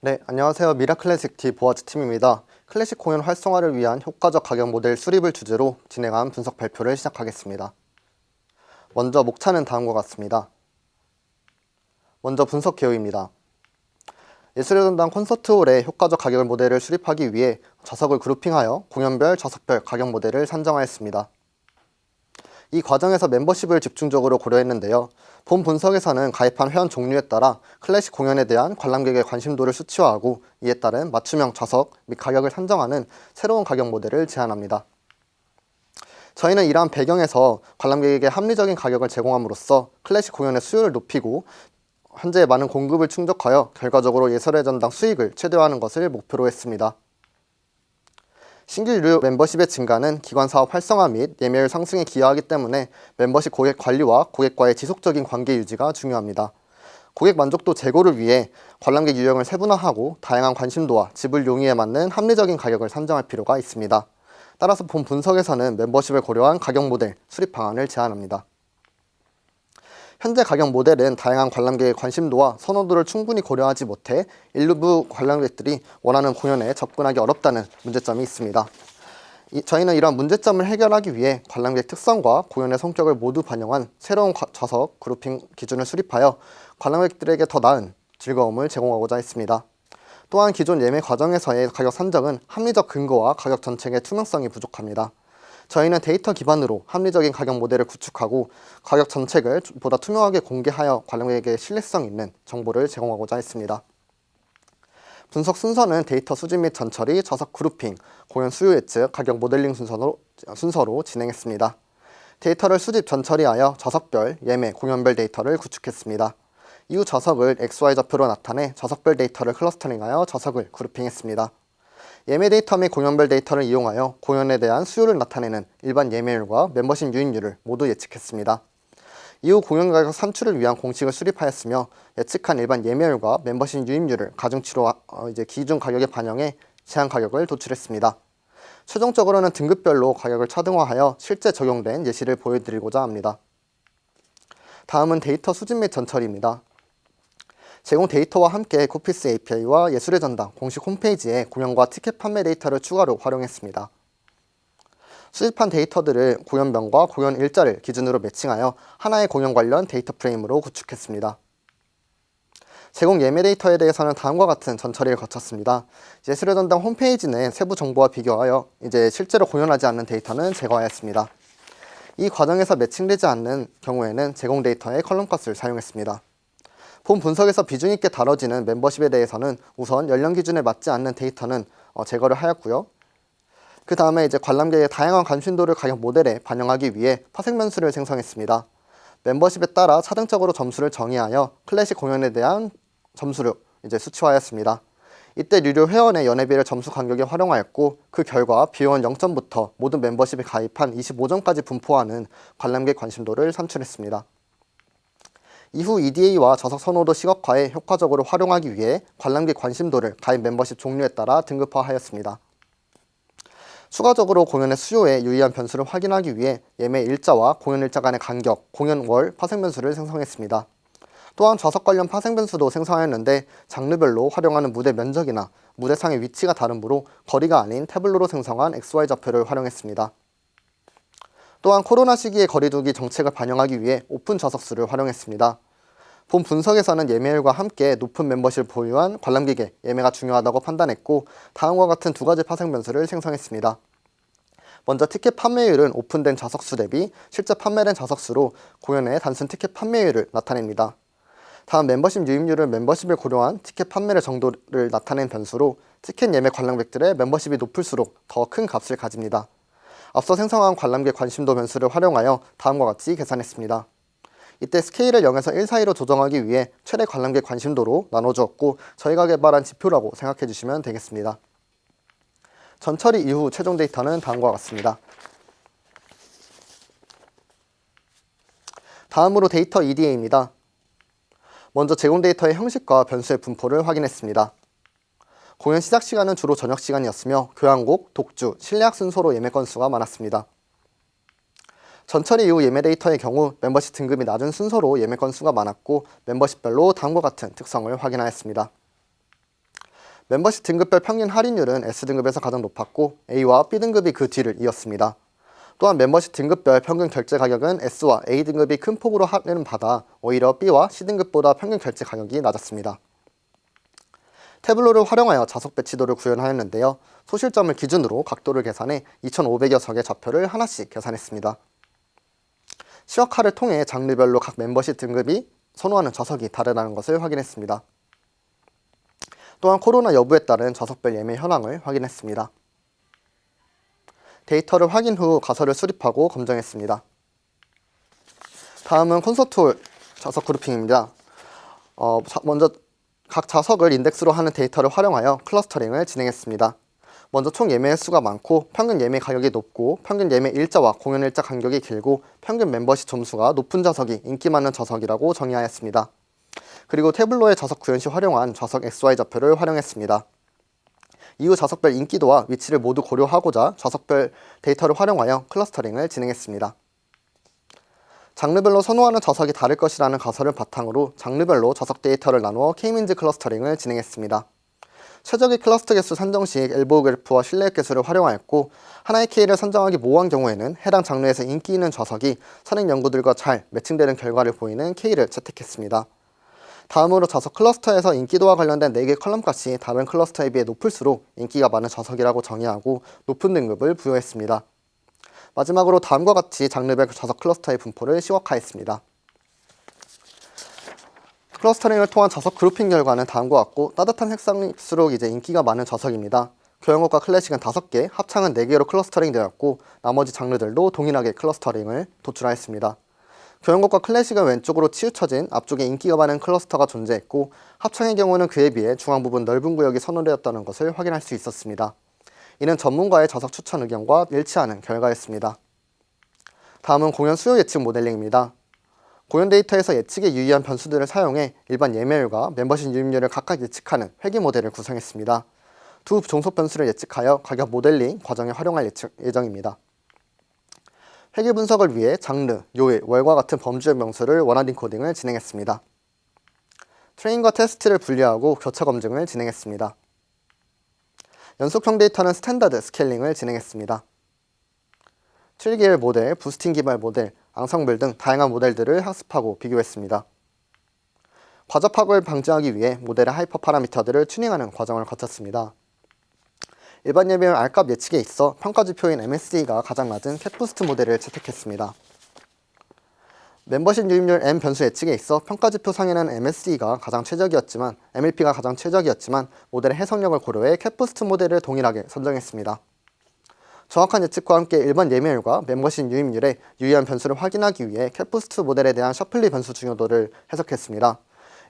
네, 안녕하세요. 미라클래식 보아즈 팀입니다. 클래식 공연 활성화를 위한 효과적 가격 모델 수립을 주제로 진행한 분석 발표를 시작하겠습니다. 먼저 목차는 다음과 같습니다. 먼저 분석 개요입니다. 예술의 전당 콘서트홀의 효과적 가격 모델을 수립하기 위해 좌석을 그룹핑하여 공연별, 좌석별 가격 모델을 산정하였습니다. 이 과정에서 멤버십을 집중적으로 고려했는데요. 본 분석에서는 가입한 회원 종류에 따라 클래식 공연에 대한 관람객의 관심도를 수치화하고 이에 따른 맞춤형 좌석 및 가격을 산정하는 새로운 가격 모델을 제안합니다. 저희는 이러한 배경에서 관람객에게 합리적인 가격을 제공함으로써 클래식 공연의 수요를 높이고 현재의 많은 공급을 충족하여 결과적으로 예술의 전당 수익을 최대화하는 것을 목표로 했습니다. 신규 유료 멤버십의 증가는 기관 사업 활성화 및 예매율 상승에 기여하기 때문에 멤버십 고객 관리와 고객과의 지속적인 관계 유지가 중요합니다. 고객 만족도 제고를 위해 관람객 유형을 세분화하고 다양한 관심도와 지불 용의에 맞는 합리적인 가격을 산정할 필요가 있습니다. 따라서 본 분석에서는 멤버십을 고려한 가격 모델 수립 방안을 제안합니다. 현재 가격 모델은 다양한 관람객의 관심도와 선호도를 충분히 고려하지 못해 일부 관람객들이 원하는 공연에 접근하기 어렵다는 문제점이 있습니다. 저희는 이러한 문제점을 해결하기 위해 관람객 특성과 공연의 성격을 모두 반영한 새로운 좌석 그룹핑 기준을 수립하여 관람객들에게 더 나은 즐거움을 제공하고자 했습니다. 또한 기존 예매 과정에서의 가격 산정은 합리적 근거와 가격 정책의 투명성이 부족합니다. 저희는 데이터 기반으로 합리적인 가격 모델을 구축하고 가격 정책을 보다 투명하게 공개하여 관람객에게 신뢰성 있는 정보를 제공하고자 했습니다. 분석 순서는 데이터 수집 및 전처리, 좌석 그룹핑, 공연 수요 예측, 가격 모델링 순서로 진행했습니다. 데이터를 수집 전처리하여 좌석별, 예매, 공연별 데이터를 구축했습니다. 이후 좌석을 XY 좌표로 나타내 좌석별 데이터를 클러스터링하여 좌석을 그룹핑했습니다. 예매 데이터 및 공연별 데이터를 이용하여 공연에 대한 수요를 나타내는 일반 예매율과 멤버십 유입률을 모두 예측했습니다. 이후 공연 가격 산출을 위한 공식을 수립하였으며 예측한 일반 예매율과 멤버십 유입률을 가중치로 기준 가격에 반영해 제한 가격을 도출했습니다. 최종적으로는 등급별로 가격을 차등화하여 실제 적용된 예시를 보여드리고자 합니다. 다음은 데이터 수집 및 전처리입니다. 제공 데이터와 함께 코피스 API와 예술의 전당 공식 홈페이지에 공연과 티켓 판매 데이터를 추가로 활용했습니다. 수집한 데이터들을 공연명과 공연 일자를 기준으로 매칭하여 하나의 공연 관련 데이터 프레임으로 구축했습니다. 제공 예매 데이터에 대해서는 다음과 같은 전처리를 거쳤습니다. 예술의 전당 홈페이지 내 세부 정보와 비교하여 실제로 공연하지 않는 데이터는 제거하였습니다. 이 과정에서 매칭되지 않는 경우에는 제공 데이터의 컬럼값을 사용했습니다. 본 분석에서 비중 있게 다뤄지는 멤버십에 대해서는 우선 연령 기준에 맞지 않는 데이터는 제거를 하였고요. 그 다음에 관람객의 다양한 관심도를 가격 모델에 반영하기 위해 파생변수를 생성했습니다. 멤버십에 따라 차등적으로 점수를 정의하여 클래식 공연에 대한 점수를 수치화하였습니다. 이때 유료 회원의 연회비를 점수 간격에 활용하였고 그 결과 비회원 0점부터 모든 멤버십에 가입한 25점까지 분포하는 관람객 관심도를 산출했습니다. 이후 EDA와 좌석 선호도 시각화에 효과적으로 활용하기 위해 관람객 관심도를 가입 멤버십 종류에 따라 등급화하였습니다. 추가적으로 공연의 수요에 유의한 변수를 확인하기 위해 예매 일자와 공연 일자 간의 간격, 공연월 파생변수를 생성했습니다. 또한 좌석 관련 파생변수도 생성하였는데 장르별로 활용하는 무대 면적이나 무대상의 위치가 다르므로 거리가 아닌 태블로로 생성한 XY 좌표를 활용했습니다. 또한 코로나 시기의 거리두기 정책을 반영하기 위해 오픈 좌석수를 활용했습니다. 본 분석에서는 예매율과 함께 높은 멤버십을 보유한 관람객의 예매가 중요하다고 판단했고 다음과 같은 두 가지 파생 변수를 생성했습니다. 먼저 티켓 판매율은 오픈된 좌석수 대비 실제 판매된 좌석수로 공연의 단순 티켓 판매율을 나타냅니다. 다음 멤버십 유입률은 멤버십을 고려한 티켓 판매의 정도를 나타낸 변수로 티켓 예매 관람객들의 멤버십이 높을수록 더 큰 값을 가집니다. 앞서 생성한 관람객 관심도 변수를 활용하여 다음과 같이 계산했습니다. 이때 스케일을 0에서 1 사이로 조정하기 위해 최대 관람객 관심도로 나눠주었고 저희가 개발한 지표라고 생각해 주시면 되겠습니다. 전처리 이후 최종 데이터는 다음과 같습니다. 다음으로 데이터 EDA입니다. 먼저 제공 데이터의 형식과 변수의 분포를 확인했습니다. 공연 시작 시간은 주로 저녁 시간이었으며 교향곡, 독주, 실내악 순서로 예매 건수가 많았습니다. 전처리 이후 예매 데이터의 경우 멤버십 등급이 낮은 순서로 예매 건수가 많았고 멤버십별로 다음과 같은 특성을 확인하였습니다. 멤버십 등급별 평균 할인율은 S등급에서 가장 높았고 A와 B등급이 그 뒤를 이었습니다. 또한 멤버십 등급별 평균 결제 가격은 S와 A등급이 큰 폭으로 할인을 받아 오히려 B와 C등급보다 평균 결제 가격이 낮았습니다. 태블로를 활용하여 좌석 배치도를 구현하였는데요. 소실점을 기준으로 각도를 계산해 2,500여 석의 좌표를 하나씩 계산했습니다. 시각화를 통해 장르별로 각 멤버십 등급이 선호하는 좌석이 다르다는 것을 확인했습니다. 또한 코로나 여부에 따른 좌석별 예매 현황을 확인했습니다. 데이터를 확인 후 가설을 수립하고 검증했습니다. 다음은 콘서트홀 좌석 그룹핑입니다. 먼저 각 좌석을 인덱스로 하는 데이터를 활용하여 클러스터링을 진행했습니다. 먼저 총 예매 횟수가 많고 평균 예매 가격이 높고 평균 예매 일자와 공연 일자 간격이 길고 평균 멤버십 점수가 높은 좌석이 인기 많은 좌석이라고 정의하였습니다. 그리고 태블로의 좌석 구현 시 활용한 좌석 XY 좌표를 활용했습니다. 이후 좌석별 인기도와 위치를 모두 고려하고자 좌석별 데이터를 활용하여 클러스터링을 진행했습니다. 장르별로 선호하는 좌석이 다를 것이라는 가설을 바탕으로 장르별로 좌석 데이터를 나누어 K민즈 클러스터링을 진행했습니다. 최적의 클러스터 개수 선정 시 엘보우 그래프와 실내역 개수를 활용하였고 하나의 K를 선정하기 모호한 경우에는 해당 장르에서 인기 있는 좌석이 선행 연구들과 잘 매칭되는 결과를 보이는 K를 채택했습니다. 다음으로 좌석 클러스터에서 인기도와 관련된 4개 컬럼 값이 다른 클러스터에 비해 높을수록 인기가 많은 좌석이라고 정의하고 높은 등급을 부여했습니다. 마지막으로 다음과 같이 장르별 좌석 클러스터의 분포를 시각화했습니다. 클러스터링을 통한 좌석 그룹핑 결과는 다음과 같고 따뜻한 색상일수록 인기가 많은 좌석입니다. 교향곡과 클래식은 5개, 합창은 4개로 클러스터링 되었고 나머지 장르들도 동일하게 클러스터링을 도출하였습니다. 교향곡과 클래식은 왼쪽으로 치우쳐진 앞쪽에 인기가 많은 클러스터가 존재했고 합창의 경우는 그에 비해 중앙 부분 넓은 구역이 선호되었다는 것을 확인할 수 있었습니다. 이는 전문가의 좌석 추천 의견과 일치하는 결과였습니다. 다음은 공연 수요 예측 모델링입니다. 공연 데이터에서 예측에 유의한 변수들을 사용해 일반 예매율과 멤버십 유입률을 각각 예측하는 회계 모델을 구성했습니다. 두 종속 변수를 예측하여 가격 모델링 과정에 활용할 예정입니다. 회계 분석을 위해 장르, 요일, 월과 같은 범주의 명수를 원하는 코딩을 진행했습니다. 트레인과 테스트를 분리하고 교차 검증을 진행했습니다. 연속형 데이터는 스탠다드 스케일링을 진행했습니다. 7개월 모델, 부스팅 기반 모델, 앙상블 등 다양한 모델들을 학습하고 비교했습니다. 과접학을 방지하기 위해 모델의 하이퍼 파라미터들을 튜닝하는 과정을 거쳤습니다. 일반 예매율 R값 예측에 있어 평가지표인 MSD가 가장 낮은 캣부스트 모델을 채택했습니다. 멤버십 유입률 M 변수 예측에 있어 평가지표 상에는 MSD가 가장 최적이었지만 MLP가 가장 최적이었지만 모델의 해석력을 고려해 캣부스트 모델을 동일하게 선정했습니다. 정확한 예측과 함께 일반 예매율과 멤버십 유입률의 유의한 변수를 확인하기 위해 캣부스트 모델에 대한 셔플리 변수 중요도를 해석했습니다.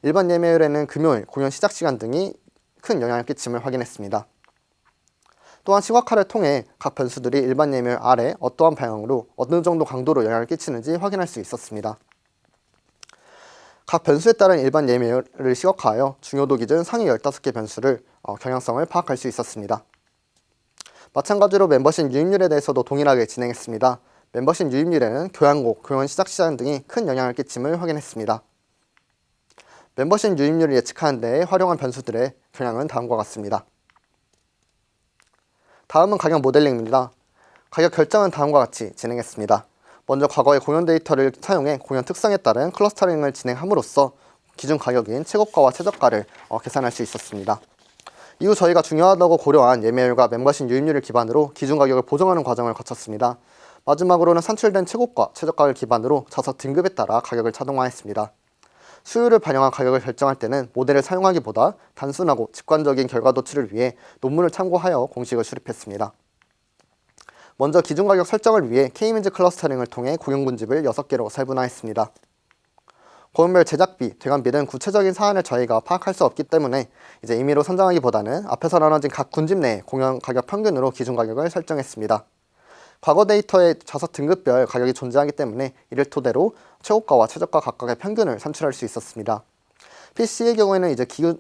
일반 예매율에는 금요일, 공연 시작 시간 등이 큰 영향을 끼침을 확인했습니다. 또한 시각화를 통해 각 변수들이 일반 예매율 R에 어떠한 방향으로 어느 정도 강도로 영향을 끼치는지 확인할 수 있었습니다. 각 변수에 따른 일반 예매율을 시각화하여 중요도 기준 상위 15개 변수를 경향성을 파악할 수 있었습니다. 마찬가지로 멤버십 유입률에 대해서도 동일하게 진행했습니다. 멤버십 유입률에는 교향곡, 공연 시작 시간 등이 큰 영향을 끼침을 확인했습니다. 멤버십 유입률을 예측하는 데 활용한 변수들의 경향은 다음과 같습니다. 다음은 가격 모델링입니다. 가격 결정은 다음과 같이 진행했습니다. 먼저 과거의 공연 데이터를 사용해 공연 특성에 따른 클러스터링을 진행함으로써 기준 가격인 최고가와 최저가를 계산할 수 있었습니다. 이후 저희가 중요하다고 고려한 예매율과 멤버십 유입률을 기반으로 기준 가격을 보정하는 과정을 거쳤습니다. 마지막으로는 산출된 최고가, 최저가를 기반으로 좌석 등급에 따라 가격을 자동화했습니다. 수요를 반영한 가격을 결정할 때는 모델을 사용하기보다 단순하고 직관적인 결과 도출을 위해 논문을 참고하여 공식을 수립했습니다. 먼저 기준 가격 설정을 위해 K민즈 클러스터링을 통해 공연군집을 6개로 세분화했습니다. 공연별 제작비, 대관비 등 구체적인 사안을 저희가 파악할 수 없기 때문에 임의로 선정하기보다는 앞에서 나눠진 각 군집 내에 공연 가격 평균으로 기준 가격을 설정했습니다. 과거 데이터에 좌석 등급별 가격이 존재하기 때문에 이를 토대로 최고가와 최저가 각각의 평균을 산출할 수 있었습니다. PC의 경우에는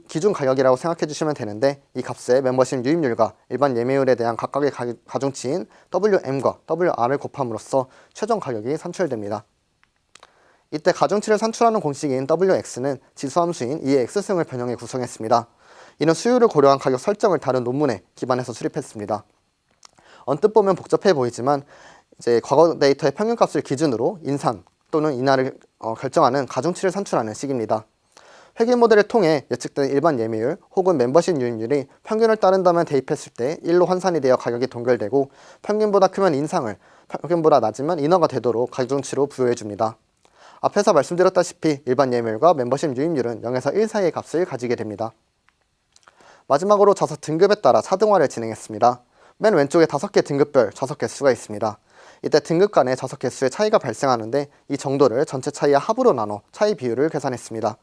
기준 가격이라고 생각해 주시면 되는데 이 값에 멤버십 유입률과 일반 예매율에 대한 각각의 가중치인 WM과 WR을 곱함으로써 최종 가격이 산출됩니다. 이때 가중치를 산출하는 공식인 WX는 지수함수인 이의 X승을 변형해 구성했습니다. 이는 수요를 고려한 가격 설정을 다룬 논문에 기반해서 수립했습니다. 언뜻 보면 복잡해 보이지만 이제 과거 데이터의 평균값을 기준으로 인상 또는 인하를 결정하는 가중치를 산출하는 식입니다. 회계 모델을 통해 예측된 일반 예매율 혹은 멤버십 유입률이 평균을 따른다면 대입했을 때 1로 환산이 되어 가격이 동결되고 평균보다 크면 인상을, 평균보다 낮으면 인하가 되도록 가중치로 부여해줍니다. 앞에서 말씀드렸다시피 일반 예매율과 멤버십 유입률은 0에서 1 사이의 값을 가지게 됩니다. 마지막으로 좌석 등급에 따라 차등화를 진행했습니다. 맨 왼쪽에 5개 등급별 좌석 개수가 있습니다. 이때 등급 간의 좌석 개수의 차이가 발생하는데 이 정도를 전체 차이와 합으로 나눠 차이 비율을 계산했습니다.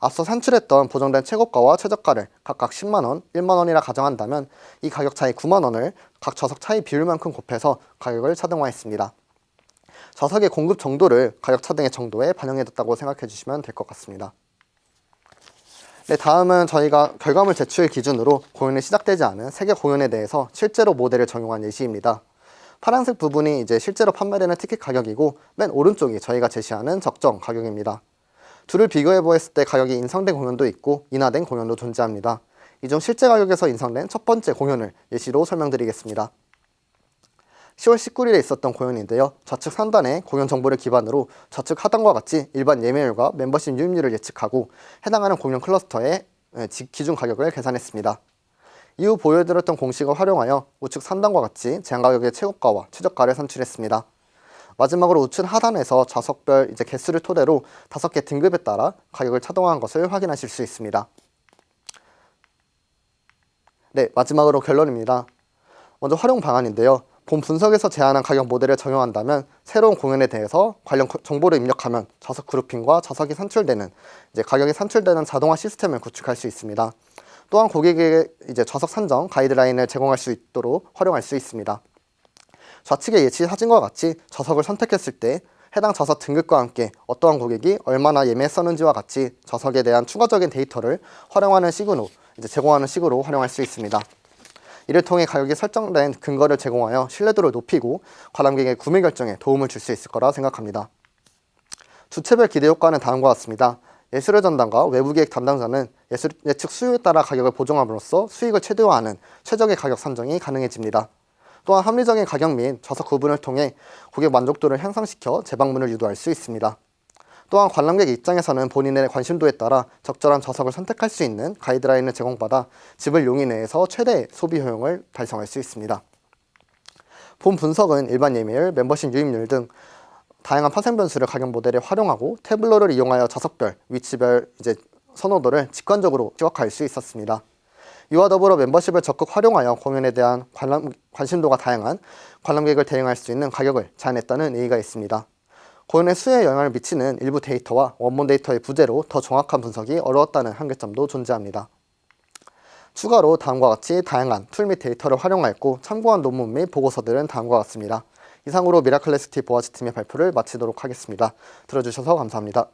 앞서 산출했던 보정된 최고가와 최저가를 각각 10만원, 1만원이라 가정한다면 이 가격 차이 9만원을 각 좌석 차이 비율만큼 곱해서 가격을 차등화했습니다. 좌석의 공급 정도를 가격 차등의 정도에 반영해뒀다고 생각해 주시면 될 것 같습니다. 네, 다음은 저희가 결과물 제출 기준으로 공연이 시작되지 않은 세계 공연에 대해서 실제로 모델을 적용한 예시입니다. 파란색 부분이 이제 실제로 판매되는 티켓 가격이고 맨 오른쪽이 저희가 제시하는 적정 가격입니다. 둘을 비교해 보았을 때 가격이 인상된 공연도 있고 인하된 공연도 존재합니다. 이 중 실제 가격에서 인상된 첫 번째 공연을 예시로 설명드리겠습니다. 10월 19일에 있었던 공연인데요. 좌측 상단의 공연 정보를 기반으로 좌측 하단과 같이 일반 예매율과 멤버십 유입률을 예측하고 해당하는 공연 클러스터의 기준 가격을 계산했습니다. 이후 보여드렸던 공식을 활용하여 우측 상단과 같이 제한가격의 최고가와 최저가를 산출했습니다. 마지막으로 우측 하단에서 좌석별 개수를 토대로 5개 등급에 따라 가격을 차등화한 것을 확인하실 수 있습니다. 네, 마지막으로 결론입니다. 먼저 활용 방안인데요. 본 분석에서 제안한 가격 모델을 적용한다면 새로운 공연에 대해서 관련 정보를 입력하면 좌석 그룹핑과 좌석이 산출되는 가격이 산출되는 자동화 시스템을 구축할 수 있습니다. 또한 고객에게 좌석 산정 가이드라인을 제공할 수 있도록 활용할 수 있습니다. 좌측의 예시 사진과 같이 좌석을 선택했을 때 해당 좌석 등급과 함께 어떠한 고객이 얼마나 예매했었는지와 같이 좌석에 대한 추가적인 데이터를 활용하는 식으로 제공하는 식으로 활용할 수 있습니다. 이를 통해 가격이 설정된 근거를 제공하여 신뢰도를 높이고 관람객의 구매 결정에 도움을 줄 수 있을 거라 생각합니다. 주체별 기대 효과는 다음과 같습니다. 예술의 전담과 외부기획 담당자는 예측 수요에 따라 가격을 보정함으로써 수익을 최대화하는 최적의 가격 산정이 가능해집니다. 또한 합리적인 가격 및 좌석 구분을 통해 고객 만족도를 향상시켜 재방문을 유도할 수 있습니다. 또한 관람객 입장에서는 본인의 관심도에 따라 적절한 좌석을 선택할 수 있는 가이드라인을 제공받아 지불 용의 내에서 최대의 소비 효용을 달성할 수 있습니다. 본 분석은 일반 예매율, 멤버십 유입률 등 다양한 파생 변수를 가격 모델에 활용하고 태블로를 이용하여 좌석별, 위치별 선호도를 직관적으로 시각화할 수 있었습니다. 이와 더불어 멤버십을 적극 활용하여 공연에 대한 관심도가 다양한 관람객을 대응할 수 있는 가격을 제안했다는 의의가 있습니다. 공연의 수요에 영향을 미치는 일부 데이터와 원본 데이터의 부재로 더 정확한 분석이 어려웠다는 한계점도 존재합니다. 추가로 다음과 같이 다양한 툴 및 데이터를 활용하였고 참고한 논문 및 보고서들은 다음과 같습니다. 이상으로 미라클래스티 보아즈팀의 발표를 마치도록 하겠습니다. 들어주셔서 감사합니다.